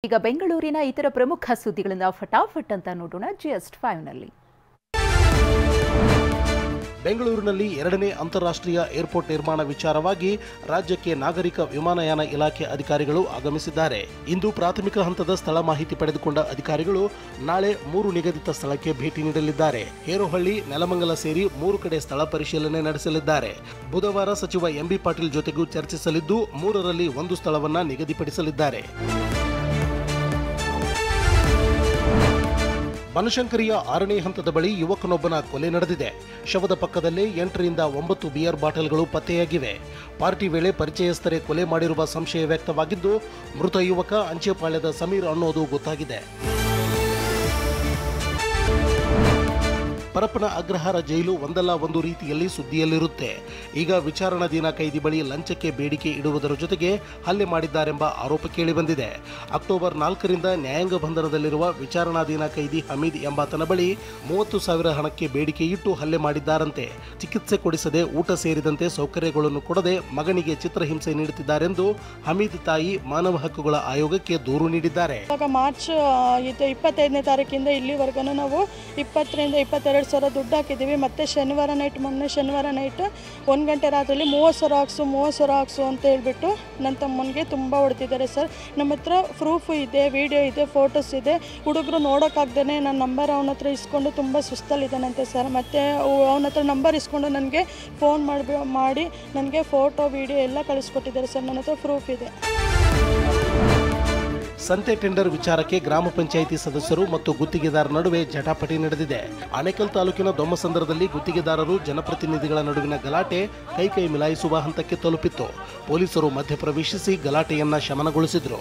ಈಗ ಬೆಂಗಳೂರಿನ ಇತರ ಪ್ರಮುಖ ಸುದ್ದಿಗಳನ್ನು ಫಟಾಫಟ್ ಅಂತ ನೋಡೋಣ ಜಸ್ಟ್ 5 ನಲ್ಲಿ. ಬೆಂಗಳೂರಿನಲ್ಲಿ 2ನೇ ಅಂತಾರಾಷ್ಟ್ರೀಯ ಏರ್ಪೋರ್ಟ್ ನಿರ್ಮಾಣ ವಿಚಾರವಾಗಿ ರಾಜ್ಯಕ್ಕೆ ನಾಗರಿಕ ವಿಮಾನಯಾನ ಇಲಾಖೆ ಅಧಿಕಾರಿಗಳು ಆಗಮಿಸಿದ್ದಾರೆ. ಇಂದು ಪ್ರಾಥಮಿಕ ಹಂತದ ಸ್ಥಳ ಮಾಹಿತಿ ಪಡೆದುಕೊಂಡ ಅಧಿಕಾರಿಗಳು ನಾಳೆ 3 ನಿಗದಿತ ಸ್ಥಳಕ್ಕೆ ಭೇಟಿ ನೀಡಲಿದ್ದಾರೆ. ಹೇರೋಹಳ್ಳಿ, ನೆಲಮಂಗಲ ಸೇರಿ 3 ಕಡೆ ಸ್ಥಳ ಪರಿಶೀಲನೆ ನಡೆಸಲಿದ್ದಾರೆ. ಬುಧವಾರ ಸಚಿವ ಎಂಬಿ ಪಾಟೀಲ್ ಜೊತೆಗೂ ಚರ್ಚಿಸಲಿದ್ದು 3ರಲ್ಲಿ 1 ಸ್ಥಳವನ್ನ ನಿಗದಿಪಡಿಸಲಿದ್ದಾರೆ. ಬನಶಂಕರಿಯ 6ನೇ ಹಂತದ ಬಳಿ ಯುವಕನೊಬ್ಬನ ಕೊಲೆ ನಡೆದಿದೆ. ಶವದ ಪಕ್ಕದಲ್ಲೇ 8ರಿಂದ 9 ಬಿಯರ್ ಬಾಟಲ್ಗಳು ಪತ್ತೆಯಾಗಿವೆ. ಪಾರ್ಟಿ ವೇಳೆ ಪರಿಚಯಸ್ಥರೇ ಕೊಲೆ ಮಾಡಿರುವ ಸಂಶಯ ವ್ಯಕ್ತವಾಗಿದ್ದು, ಮೃತ ಯುವಕ ಅಂಚೆಪಾಳ್ಯದ ಸಮೀರ್ ಅನ್ನೋದು ಗೊತ್ತಾಗಿದೆ. ಪರಪ್ಪನ ಅಗ್ರಹಾರ ಜೈಲು ಒಂದಲ್ಲ ಒಂದು ರೀತಿಯಲ್ಲಿ ಸುದ್ದಿಯಲ್ಲಿರುತ್ತೆ. ಈಗ ವಿಚಾರಣಾಧೀನ ಕೈದಿ ಬಳಿ ಲಂಚಕ್ಕೆ ಬೇಡಿಕೆ ಇಡುವುದರ ಜೊತೆಗೆ ಹಲ್ಲೆ ಮಾಡಿದ್ದಾರೆಂಬ ಆರೋಪ ಕೇಳಿಬಂದಿದೆ. ಅಕ್ಟೋಬರ್ 4ರಿಂದ ನ್ಯಾಯಾಂಗ ಬಂಧನದಲ್ಲಿರುವ ವಿಚಾರಣಾಧೀನ ಕೈದಿ ಹಮೀದ್ ಎಂಬಾತನ ಬಳಿ 30,000 ಹಣಕ್ಕೆ ಬೇಡಿಕೆ ಇಟ್ಟು ಹಲ್ಲೆ ಮಾಡಿದ್ದಾರಂತೆ. ಚಿಕಿತ್ಸೆ ಕೊಡಿಸದೆ, ಊಟ ಸೇರಿದಂತೆ ಸೌಕರ್ಯಗಳನ್ನು ಕೊಡದೆ ಮಗನಿಗೆ ಚಿತ್ರಹಿಂಸೆ ನೀಡುತ್ತಿದ್ದಾರೆಂದು ಹಮೀದ್ ತಾಯಿ ಮಾನವ ಹಕ್ಕುಗಳ ಆಯೋಗಕ್ಕೆ ದೂರು ನೀಡಿದ್ದಾರೆ. ಮಾರ್ಚ್ 25ನೇ ತಾರೀಕಿಂದ ಇಲ್ಲಿವರೆಗೂ ನಾವು 20ರಿಂದ 22 ಸಾವಿರ ದುಡ್ಡು ಹಾಕಿದ್ದೀವಿ. ಮತ್ತು ಮೊನ್ನೆ ಶನಿವಾರ ನೈಟ್ 1 ಗಂಟೆ ರಾತ್ರಿಯಲ್ಲಿ 30,000 ಹಾಕ್ಸು ಅಂತ ಹೇಳ್ಬಿಟ್ಟು ನನ್ನ ತಮ್ಮನಿಗೆ ತುಂಬ ಹೊಡೆದಿದ್ದಾರೆ ಸರ್. ನಮ್ಮ ಹತ್ರ ಪ್ರೂಫ್ ಇದೆ, ವಿಡಿಯೋ ಇದೆ, ಫೋಟೋಸ್ ಇದೆ. ಹುಡುಗರು ನೋಡೋಕ್ಕಾಗ್ದೇ ನನ್ನ ನಂಬರ್ ಅವನ ಹತ್ರ ಇಸ್ಕೊಂಡು ತುಂಬ ಸುಸ್ತಲ್ಲಿದ್ದಾನಂತೆ ಸರ್. ಮತ್ತು ಅವನ ಹತ್ರ ನಂಬರ್ ಇಸ್ಕೊಂಡು ನನಗೆ ಫೋನ್ ಮಾಡಿ ನನಗೆ ಫೋಟೋ ವಿಡಿಯೋ ಎಲ್ಲ ಕಳಿಸ್ಕೊಟ್ಟಿದ್ದಾರೆ ಸರ್. ನನ್ನ ಹತ್ರ ಪ್ರೂಫ್ ಇದೆ. ಸಂತೆ ಟೆಂಡರ್ ವಿಚಾರಕ್ಕೆ ಗ್ರಾಮ ಪಂಚಾಯಿತಿ ಸದಸ್ಯರು ಮತ್ತು ಗುತ್ತಿಗೆದಾರ ನಡುವೆ ಜಟಾಪಟಿ ನಡೆದಿದೆ. ಆನೇಕಲ್ ತಾಲೂಕಿನ ದೊಮ್ಮಸಂದ್ರದಲ್ಲಿ ಗುತ್ತಿಗೆದಾರರು ಜನಪ್ರತಿನಿಧಿಗಳ ನಡುವಿನ ಗಲಾಟೆ ಕೈ ಮಿಲಾಯಿಸುವ ಹಂತಕ್ಕೆ ತಲುಪಿತ್ತು. ಪೊಲೀಸರು ಮಧ್ಯಪ್ರವೇಶಿಸಿ ಗಲಾಟೆಯನ್ನ ಶಮನಗೊಳಿಸಿದರು.